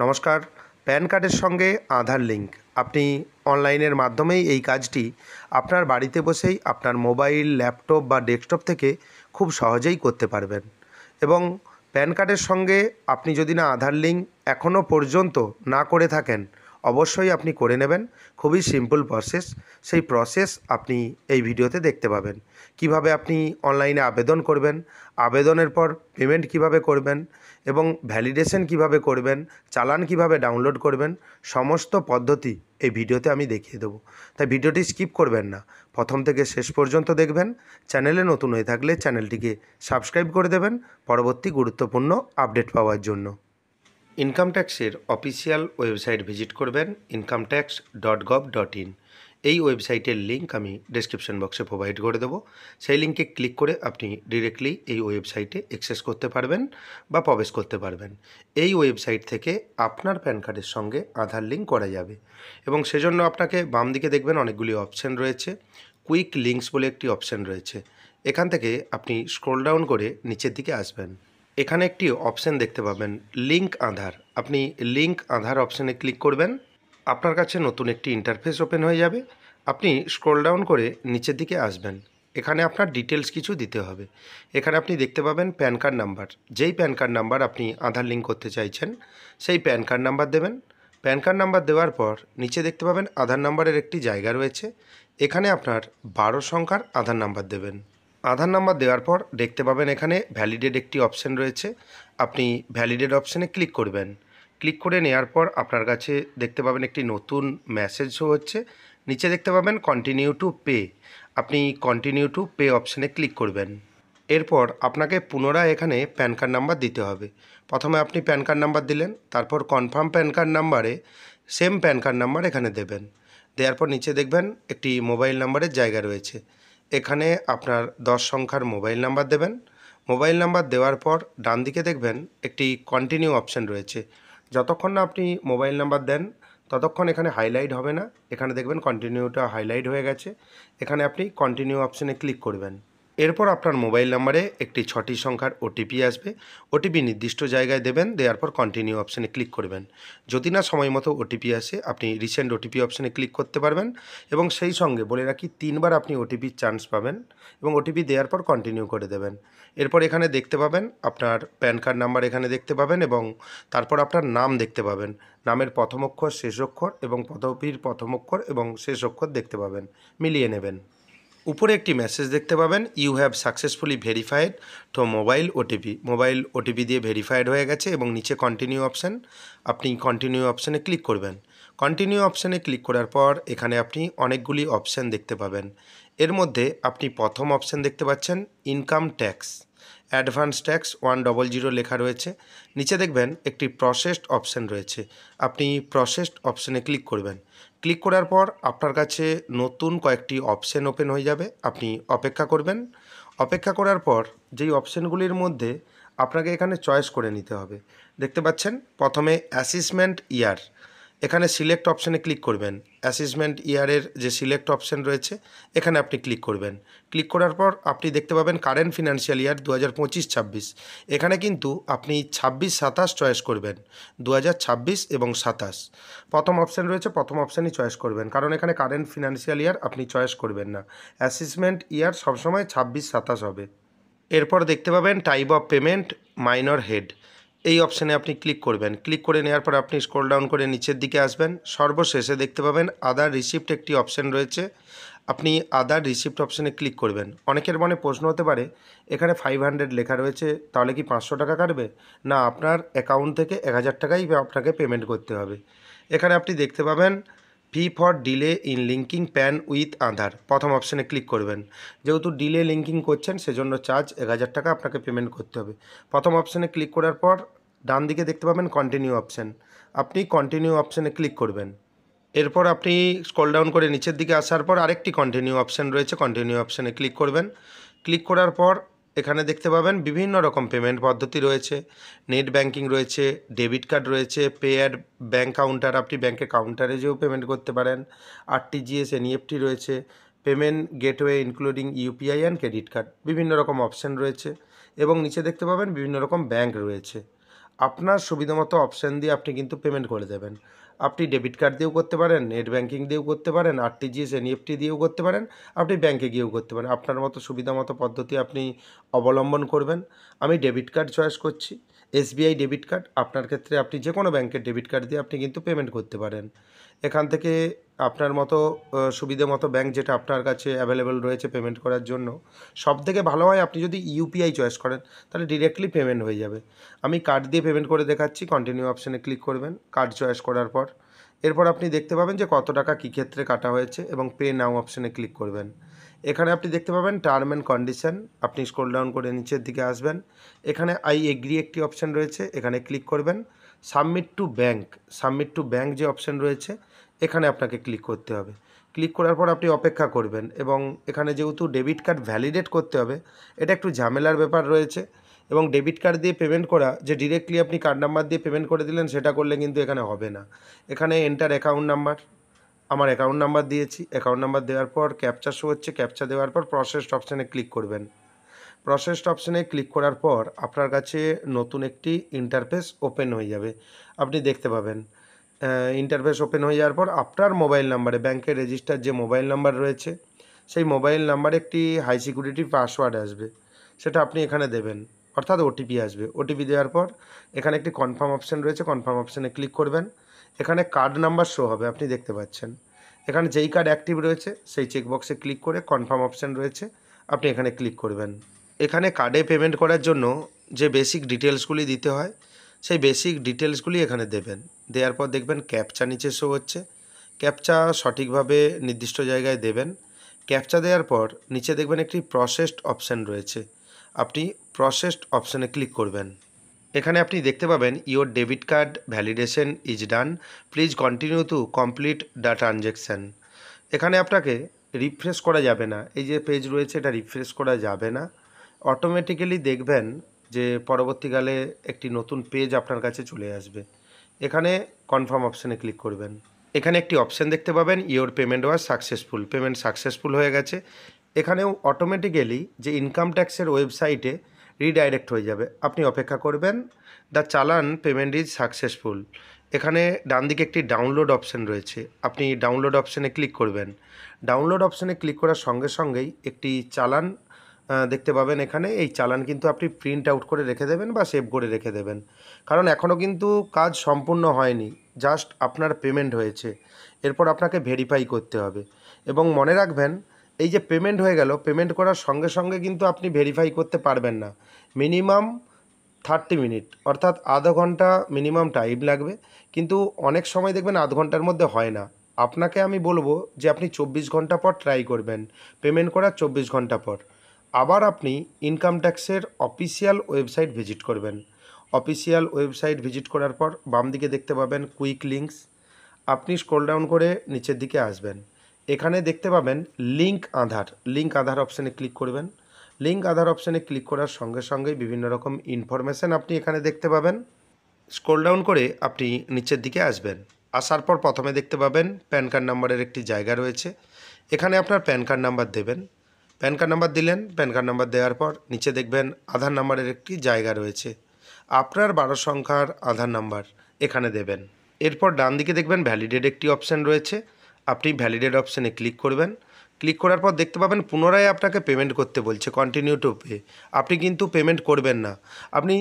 নমস্কার। প্যান কার্ডের সঙ্গে আধার লিঙ্ক আপনি অনলাইনের মাধ্যমেই এই কাজটি আপনার বাড়িতে বসেই আপনার মোবাইল, ল্যাপটপ বা ডেস্কটপ থেকে খুব সহজেই করতে পারবেন। এবং প্যান কার্ডের সঙ্গে আপনি যদি না আধার লিঙ্ক এখনও পর্যন্ত না করে থাকেন, অবশ্যই আপনি করে নেবেন। খুবই সিম্পল প্রসেস। সেই প্রসেস আপনি এই ভিডিওতে দেখতে পাবেন। কিভাবে আপনি অনলাইনে আবেদন করবেন, আবেদনের পর পেমেন্ট কিভাবে করবেন এবং ভ্যালিডেশন কিভাবে করবেন, চালান কিভাবে ডাউনলোড করবেন, সমস্ত পদ্ধতি এই ভিডিওতে আমি দেখিয়ে দেবো। তাই ভিডিওটি স্কিপ করবেন না, প্রথম থেকে শেষ পর্যন্ত দেখবেন। চ্যানেলে নতুন হয়ে থাকলে চ্যানেলটিকে সাবস্ক্রাইব করে দেবেন পরবর্তী গুরুত্বপূর্ণ আপডেট পাওয়ার জন্য। ইনকাম ট্যাক্সের অফিসিয়াল ওয়েবসাইট ভিজিট করবেন incometax.gov.in। এই ওয়েবসাইটের লিঙ্ক আমি ডেসক্রিপশন বক্সে প্রোভাইড করে দেবো। সেই লিঙ্কে ক্লিক করে আপনি ডিরেক্টলি এই ওয়েবসাইটে অ্যাক্সেস করতে পারবেন বা প্রবেশ করতে পারবেন। এই ওয়েবসাইট থেকে আপনার প্যান কার্ডের সঙ্গে আধার লিঙ্ক করা যাবে এবং সেজন্য আপনাকে বাম দিকে দেখবেন অনেকগুলি অপশান রয়েছে। কুইক লিঙ্কস বলে একটি অপশান রয়েছে। এখান থেকে আপনি স্ক্রল ডাউন করে নিচের দিকে আসবেন। এখানে একটি অপশান দেখতে পাবেন লিঙ্ক আধার। আপনি লিঙ্ক আধার অপশানে ক্লিক করবেন। আপনার কাছে নতুন একটি ইন্টারফেস ওপেন হয়ে যাবে। আপনি স্ক্রল ডাউন করে নিচের দিকে আসবেন। এখানে আপনার ডিটেলস কিছু দিতে হবে। এখানে আপনি দেখতে পাবেন প্যান কার্ড নাম্বার। যেই প্যান কার্ড নাম্বার আপনি আধার লিঙ্ক করতে চাইছেন সেই প্যান কার্ড নাম্বার দেবেন। প্যান কার্ড নাম্বার দেওয়ার পর নিচে দেখতে পাবেন আধার নাম্বারের একটি জায়গা রয়েছে। এখানে আপনার 12 সংখ্যার আধার নাম্বার দেবেন। আধার নাম্বার দেওয়ার পর দেখতে পাবেন এখানে ভ্যালিডেট একটি অপশান রয়েছে। আপনি ভ্যালিডেট অপশানে ক্লিক করবেন। ক্লিক করে নেওয়ার পর আপনার কাছে দেখতে পাবেন একটি নতুন মেসেজ শো হচ্ছে। নিচে দেখতে পাবেন কন্টিনিউ টু পে। আপনি কন্টিনিউ টু পে অপশানে ক্লিক করবেন। এরপর আপনাকে পুনরায় এখানে প্যান কার্ড নাম্বার দিতে হবে। প্রথমে আপনি প্যান কার্ড নাম্বার দিলেন, তারপর কনফার্ম প্যান কার্ড নাম্বারে সেম প্যান কার্ড নাম্বার এখানে দেবেন। দেওয়ার পর নিচে দেখবেন একটি মোবাইল নাম্বারের জায়গা রয়েছে। এখানে আপনার 10 সংখ্যার মোবাইল নাম্বার দেবেন। মোবাইল নাম্বার দেওয়ার পর ডান দিকে দেখবেন একটি কন্টিনিউ অপশান রয়েছে। যতক্ষণ না আপনি মোবাইল নাম্বার দেন ততক্ষণ এখানে হাইলাইট হবে না। এখানে দেখবেন কন্টিনিউটা হাইলাইট হয়ে গেছে। এখানে আপনি কন্টিনিউ অপশানে ক্লিক করবেন। এরপর আপনার মোবাইল নাম্বারে একটি 6টি সংখ্যার ওটিপি আসবে। ওটিপি নির্দিষ্ট জায়গায় দেবেন। দেওয়ার পর কন্টিনিউ অপশানে ক্লিক করবেন। যদি না সময় মতো ওটিপি আসে আপনি রিসেন্ট ওটিপি অপশানে ক্লিক করতে পারবেন এবং সেই সঙ্গে বলে রাখি 3বার আপনি ওটিপির চান্স পাবেন এবং ওটিপি দেওয়ার পর কন্টিনিউ করে দেবেন। এরপর এখানে দেখতে পাবেন আপনার প্যান কার্ড নাম্বার এখানে দেখতে পাবেন এবং তারপর আপনার নাম দেখতে পাবেন। নামের প্রথম অক্ষর, শেষ অক্ষর এবং পদবীর প্রথম অক্ষর এবং শেষ অক্ষর দেখতে পাবেন। মিলিয়ে নেবেন। উপরে একটি মেসেজ দেখতে পাবেন ইউ হ্যাভ সাকসেসফুলি ভেরিফাইড তো মোবাইল ওটিপি। মোবাইল ওটিপি দিয়ে ভেরিফাইড হয়ে গেছে এবং নিচে কন্টিনিউ অপশান। আপনি কন্টিনিউ অপশানে ক্লিক করবেন। কন্টিনিউ অপশানে ক্লিক করার পর এখানে আপনি অনেকগুলি অপশান দেখতে পাবেন। এর মধ্যে আপনি প্রথম অপশান দেখতে পাচ্ছেন ইনকাম ট্যাক্স। অ্যাডভান্স ট্যাক্স 100 লেখা রয়েছে। নিচে দেখবেন একটি প্রসেসড অপশান রয়েছে। আপনি প্রসেসড অপশানে ক্লিক করবেন। ক্লিক করার পর আপনার কাছে নতুন কয়েকটি অপশান ওপেন হয়ে যাবে। আপনি অপেক্ষা করবেন। অপেক্ষা করার পর যেই অপশানগুলির মধ্যে আপনাকে এখানে চয়েস করে নিতে হবে। দেখতে পাচ্ছেন প্রথমে অ্যাসেসমেন্ট ইয়ার। এখানে সিলেক্ট অপশানে ক্লিক করবেন। অ্যাসেসমেন্ট ইয়ারের যে সিলেক্ট অপশান রয়েছে এখানে আপনি ক্লিক করবেন। ক্লিক করার পর আপনি দেখতে পাবেন কারেন্ট ফিনান্সিয়াল ইয়ার 2025-26। এখানে কিন্তু আপনি 26-27 চয়েস করবেন। 2026 এবং 27 প্রথম অপশান রয়েছে, প্রথম অপশানই চয়েস করবেন, কারণ এখানে কারেন্ট ফিনান্সিয়াল ইয়ার আপনি চয়েস করবেন না। অ্যাসেসমেন্ট ইয়ার সবসময় 26-27 হবে। এরপর দেখতে পাবেন type of payment minor head. এই অপশানে আপনি ক্লিক করবেন। ক্লিক করে নেওয়ার পর আপনি স্ক্রল ডাউন করে নিচের দিকে আসবেন। সর্বশেষে দেখতে পাবেন আদার রিসিপ্ট একটি অপশান রয়েছে। আপনি আদার রিসিপ্ট অপশানে ক্লিক করবেন। অনেকের মনে প্রশ্ন হতে পারে এখানে 500 লেখা রয়েছে, তাহলে কি 500 টাকা কাটবে? না, আপনার অ্যাকাউন্ট থেকে 1000 টাকাই আপনাকে পেমেন্ট করতে হবে। এখানে আপনি দেখতে পাবেন fee for delay in linking PAN with Aadhaar. প্রথম অপশানে ক্লিক করবেন। যেহেতু ডিলে লিঙ্কিং করছেন সেজন্য চার্জ 1000 টাকা আপনাকে পেমেন্ট করতে হবে। প্রথম অপশানে ক্লিক করার পর ডান দিকে দেখতে পাবেন কন্টিনিউ অপশান। আপনি কন্টিনিউ অপশানে ক্লিক করবেন। এরপর আপনি স্ক্রল ডাউন করে নিচের দিকে আসার পর আরেকটি কন্টিনিউ অপশান রয়েছে, কন্টিনিউ অপশানে ক্লিক করবেন। ক্লিক করার পর এখানে দেখতে পাবেন বিভিন্ন রকম পেমেন্ট পদ্ধতি রয়েছে। নেট ব্যাঙ্কিং রয়েছে, ডেবিট কার্ড রয়েছে, পে অ্যাট ব্যাঙ্ক কাউন্টার, আপনি ব্যাঙ্কের কাউন্টারে যেও পেমেন্ট করতে পারেন। আরটিজিএস, এনইএফটি রয়েছে, payment gateway including UPI and credit card, বিভিন্ন রকম অপশান রয়েছে এবং নিচে দেখতে পাবেন বিভিন্ন রকম ব্যাঙ্ক রয়েছে। আপনার সুবিধামতো অপশান দিয়ে আপনি কিন্তু পেমেন্ট করে দেবেন। আপনি ডেবিট কার্ড দিয়েও করতে পারেন, নেট ব্যাংকিং দিয়েও করতে পারেন, আরটিজিএস, এনইএফটি দিয়েও করতে পারেন, আপনি ব্যাংকে গিয়েও করতে পারেন। আপনার মতো সুবিধামতো পদ্ধতি আপনি অবলম্বন করবেন। আমি ডেবিট কার্ড চয়েস করছি, এসবিআই ডেবিট কার্ড। আপনার ক্ষেত্রে আপনি যে কোনো ব্যাংকের ডেবিট কার্ড দিয়ে আপনি কিন্তু পেমেন্ট করতে পারেন। এখান থেকে আপনার মতো সুবিধে মতো ব্যাংক যেটা আপনার কাছে অ্যাভেলেবল রয়েছে পেমেন্ট করার জন্য, সবথেকে ভালো হয় আপনি যদি ইউপিআই চয়েস করেন, তাহলে ডিরেক্টলি পেমেন্ট হয়ে যাবে। আমি কার্ড দিয়ে পেমেন্ট করে দেখাচ্ছি। কন্টিনিউ অপশানে ক্লিক করবেন কার্ড চয়েস করার পর। এরপর আপনি দেখতে পাবেন যে কত টাকা কী ক্ষেত্রে কাটা হয়েছে এবং পে নাও অপশানে ক্লিক করবেন। এখানে আপনি দেখতে পাবেন টার্ম অ্যান্ড কন্ডিশন। আপনি স্ক্রল ডাউন করে নিচের দিকে আসবেন। এখানে আই এগ্রি একটি অপশান রয়েছে, এখানে ক্লিক করবেন। সাবমিট টু ব্যাংক যে অপশান রয়েছে, এখানে আপনাকে ক্লিক করতে হবে। ক্লিক করার পর আপনি অপেক্ষা করবেন এবং এখানে যেহেতু ডেবিট কার্ড ভ্যালিডেট করতে হবে, এটা একটু ঝামেলার ব্যাপার রয়েছে। এবং ডেবিট কার্ড দিয়ে পেমেন্ট করা যে ডিরেক্টলি আপনি কার্ড নাম্বার দিয়ে পেমেন্ট করে দিলেন, সেটা করলে কিন্তু এখানে হবে না। এখানে এন্টার অ্যাকাউন্ট নাম্বার, আমার অ্যাকাউন্ট নাম্বার দিয়েছি। অ্যাকাউন্ট নাম্বার দেওয়ার পর ক্যাপচা শো হচ্ছে, ক্যাপচা দেওয়ার পর প্রসেসড অপশানে ক্লিক করবেন। প্রসেসড অপশানে ক্লিক করার পর আপনার কাছে নতুন একটি ইন্টারফেস ওপেন হয়ে যাবে। আপনি দেখতে পাবেন ইন্টারফেস ওপেন হয়ে যাওয়ার পর আপনার মোবাইল নাম্বারে, ব্যাংকের রেজিস্টার যে মোবাইল নাম্বার রয়েছে, সেই মোবাইল নাম্বারে একটি হাই সিকিউরিটি পাসওয়ার্ড আসবে, সেটা আপনি এখানে দেবেন, অর্থাৎ ওটিপি আসবে। ওটিপি দেওয়ার পর এখানে একটি কনফার্ম অপশান রয়েছে, কনফার্ম অপশানে ক্লিক করবেন। এখানে কার্ড নাম্বার শো হবে, আপনি দেখতে পাচ্ছেন। এখানে যেই কার্ড অ্যাক্টিভ রয়েছে সেই চেকবক্সে ক্লিক করে কনফার্ম অপশান রয়েছে, আপনি এখানে ক্লিক করবেন। এখানে কার্ডে পেমেন্ট করার জন্য যে বেসিক ডিটেলসগুলি দিতে হয়, সেই বেসিক ডিটেলসগুলি এখানে দেবেন। দেওয়ার পর দেখবেন ক্যাপচা নিচে শো হচ্ছে। ক্যাপচা সঠিকভাবে নির্দিষ্ট জায়গায় দেবেন। ক্যাপচা দেওয়ার পর নিচে দেখবেন একটি প্রসেসড অপশান রয়েছে, আপনি প্রসেসড অপশানে ক্লিক করবেন। এখানে আপনি দেখতে পাবেন your debit card validation is done, please continue to complete the transaction. এখানে আপনাকে রিফ্রেশ করা যাবে না, এই যে পেজ রয়েছে এটা রিফ্রেশ করা যাবে না। অটোমেটিক্যালি দেখবেন যে পরবর্তীকালে একটি নতুন পেজ আপনার কাছে চলে আসবে। এখানে কনফার্ম অপশানে ক্লিক করবেন। এখানে একটি অপশান দেখতে পাবেন your payment was successful, payment successful হয়ে গেছে। এখানেও অটোমেটিক্যালি যে ইনকাম ট্যাক্সের ওয়েবসাইটে রিডাইরেক্ট হয়ে যাবে। আপনি অপেক্ষা করবেন। দ্য চালান পেমেন্ট ইজ সাকসেসফুল। এখানে ডান দিকে একটি ডাউনলোড অপশান রয়েছে, আপনি ডাউনলোড অপশানে ক্লিক করবেন। ডাউনলোড অপশানে ক্লিক করার সঙ্গে সঙ্গেই একটি চালান দেখতে পাবেন। এখানে এই চালান কিন্তু আপনি প্রিন্ট আউট করে রেখে দেবেন বা সেভ করে রেখে দেবেন, কারণ এখনও কিন্তু কাজ সম্পূর্ণ হয়নি, জাস্ট আপনার পেমেন্ট হয়েছে। এরপর আপনাকে ভেরিফাই করতে হবে এবং মনে রাখবেন এই যে পেমেন্ট হয়ে গেল, পেমেন্ট করার সঙ্গে সঙ্গে কিন্তু আপনি ভেরিফাই করতে পারবেন না। মিনিমাম 30 মিনিট, অর্থাৎ আধা ঘন্টা মিনিমাম টাইম লাগবে। কিন্তু অনেক সময় দেখবেন আধ ঘন্টার মধ্যে হয় না। আপনাকে আমি বলবো যে আপনি 24 ঘন্টা পর ট্রাই করবেন, পেমেন্ট করার 24 ঘন্টা পর। আবার আপনি ইনকাম ট্যাক্সের অফিসিয়াল ওয়েবসাইট ভিজিট করবেন। অফিসিয়াল ওয়েবসাইট ভিজিট করার পর বাম দিকে দেখতে পাবেন কুইক লিঙ্কস, আপনি স্ক্রল ডাউন করে নিচের দিকে আসবেন। এখানে দেখতে পাবেন লিঙ্ক আধার অপশানে ক্লিক করবেন। লিঙ্ক আধার অপশানে ক্লিক করার সঙ্গে সঙ্গেই বিভিন্ন রকম ইনফরমেশান আপনি এখানে দেখতে পাবেন। স্ক্রল ডাউন করে আপনি নিচের দিকে আসবেন। আসার পর প্রথমে দেখতে পাবেন প্যান কার্ড নাম্বারের একটি জায়গা রয়েছে, এখানে আপনার প্যান কার্ড নাম্বার দেবেন। প্যান কার্ড নাম্বার দিলেন, প্যান কার্ড নাম্বার দেওয়ার পর নিচে দেখবেন আধার নাম্বারের একটি জায়গা রয়েছে, আপনার 12 সংখ্যার আধার নাম্বার এখানে দেবেন। এরপর ডান দিকে দেখবেন ভ্যালিডেট একটি অপশান রয়েছে, আপনি ভ্যালিডেট অপশানে ক্লিক করবেন। ক্লিক করার পর দেখতে পাবেন পুনরায় আপনাকে পেমেন্ট করতে বলছে, কন্টিনিউ টু পে। আপনি কিন্তু পেমেন্ট করবেন না, আপনি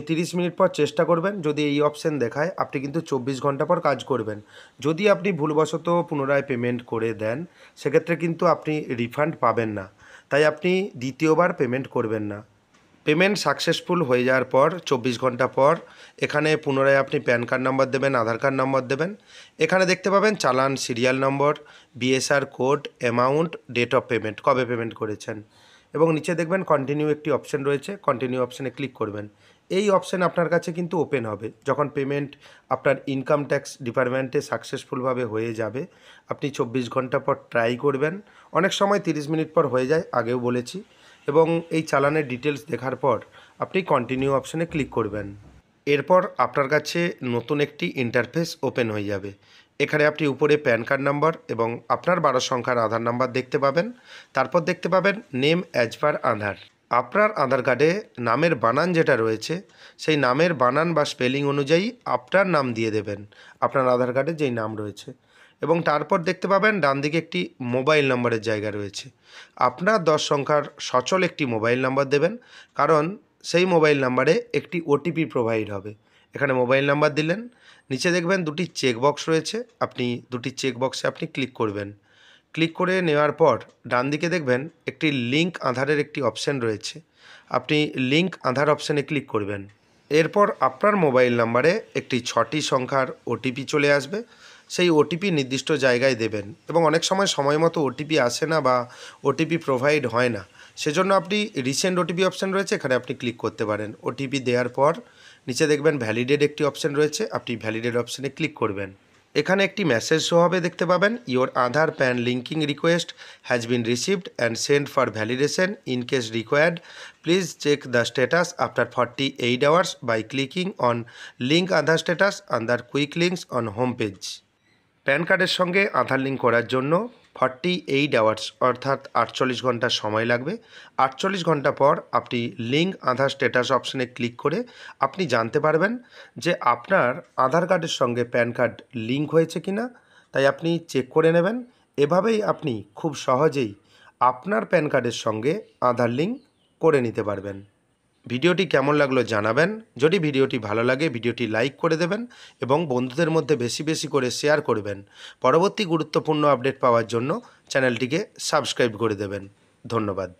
30 মিনিট পর চেষ্টা করবেন। যদি এই অপশান দেখায় আপনি কিন্তু 24 ঘন্টা পর কাজ করবেন। যদি আপনি ভুলবশত পুনরায় পেমেন্ট করে দেন, সেক্ষেত্রে কিন্তু আপনি রিফান্ড পাবেন না, তাই আপনি দ্বিতীয়বার পেমেন্ট করবেন না। পেমেন্ট সাকসেসফুল হয়ে যাওয়ার পর 24 ঘন্টা পর এখানে পুনরায় আপনি প্যান কার্ড নাম্বার দেবেন, আধার কার্ড নম্বর দেবেন। এখানে দেখতে পাবেন challan serial number, BSR code, amount, date of payment, কবে পেমেন্ট করেছেন, এবং নিচে দেখবেন কন্টিনিউ একটি অপশান রয়েছে, কন্টিনিউ অপশানে ক্লিক করবেন। এই অপশান আপনার কাছে কিন্তু ওপেন হবে যখন পেমেন্ট আপনার ইনকাম ট্যাক্স ডিপার্টমেন্টে সাকসেসফুলভাবে হয়ে যাবে। আপনি 24 ঘন্টা পর ট্রাই করবেন, অনেক সময় 30 মিনিট পর হয়ে যায়, আগেও বলেছি। এবং এই চালানের ডিটেলস দেখার পর আপনি কন্টিনিউ অপশানে ক্লিক করবেন। এরপর আপনার কাছে নতুন একটি ইন্টারফেস ওপেন হয়ে যাবে। এখানে আপনি উপরে প্যান কার্ড নাম্বার এবং আপনার 12 সংখ্যার আধার নাম্বার দেখতে পাবেন। তারপর দেখতে পাবেন নেম অ্যাজ পার আধার, আপনার আধার কার্ডে নামের বানান যেটা রয়েছে সেই নামের বানান বা স্পেলিং অনুযায়ী আপনার নাম দিয়ে দেবেন আপনার আধার কার্ডে যেই নাম রয়েছে, এবং তারপর দেখতে পাবেন ডান দিকে একটি মোবাইল নম্বরের জায়গা রয়েছে। আপনার 10 সংখ্যার সচল একটি মোবাইল নাম্বার দেবেন, কারণ সেই মোবাইল নাম্বারে একটি ওটিপি প্রোভাইড হবে। এখানে মোবাইল নাম্বার দিলেন, নিচে দেখবেন দুটি চেকবক্স রয়েছে, আপনি দুটি চেকবক্সে আপনি ক্লিক করবেন। ক্লিক করে নেওয়ার পর ডান দিকে দেখবেন একটি লিঙ্ক আধারের একটি অপশান রয়েছে, আপনি লিঙ্ক আধার অপশানে ক্লিক করবেন। এরপর আপনার মোবাইল নাম্বারে একটি 6টি সংখ্যার ওটিপি চলে আসবে, সেই ওটিপি নির্দিষ্ট জায়গায় দেবেন, এবং অনেক সময় মতো ওটিপি আসে না বা ওটিপি প্রোভাইড হয় না, সেজন্য আপনি রিসেন্ট ওটিপি অপশান রয়েছে, এখানে আপনি ক্লিক করতে পারেন। ওটিপি দেওয়ার পর নিচে দেখবেন ভ্যালিডেট একটি অপশান রয়েছে, আপনি ভ্যালিডেট অপশানে ক্লিক করবেন। এখানে একটি মেসেজ শো হবে, দেখতে পাবেন your Aadhaar PAN linking request has been received and send for validation in case required, please check the status after 48 hours by clicking on link Aadhaar status under quick links on home page. PAN কার্ডের সঙ্গে আধার link করার জন্য 48 hours অর্থাৎ 48 ঘন্টা সময় লাগবে। 48 ঘন্টা পর আপনি লিঙ্ক আধার স্ট্যাটাস অপশানে ক্লিক করে আপনি জানতে পারবেন যে আপনার আধার কার্ডের সঙ্গে প্যান কার্ড লিঙ্ক হয়েছে কি না, তাই আপনি চেক করে নেবেন। এভাবেই আপনি খুব সহজেই আপনার প্যান কার্ডের সঙ্গে আধার লিঙ্ক করে নিতে পারবেন। ভিডিওটি কেমন লাগলো জানাবেন। যদি ভিডিওটি ভালো লাগে ভিডিওটি লাইক করে দেবেন এবং বন্ধুদের মধ্যে বেশি বেশি করে শেয়ার করবেন। পরবর্তী গুরুত্বপূর্ণ আপডেট পাওয়ার জন্য চ্যানেলটিকে সাবস্ক্রাইব করে দেবেন। ধন্যবাদ।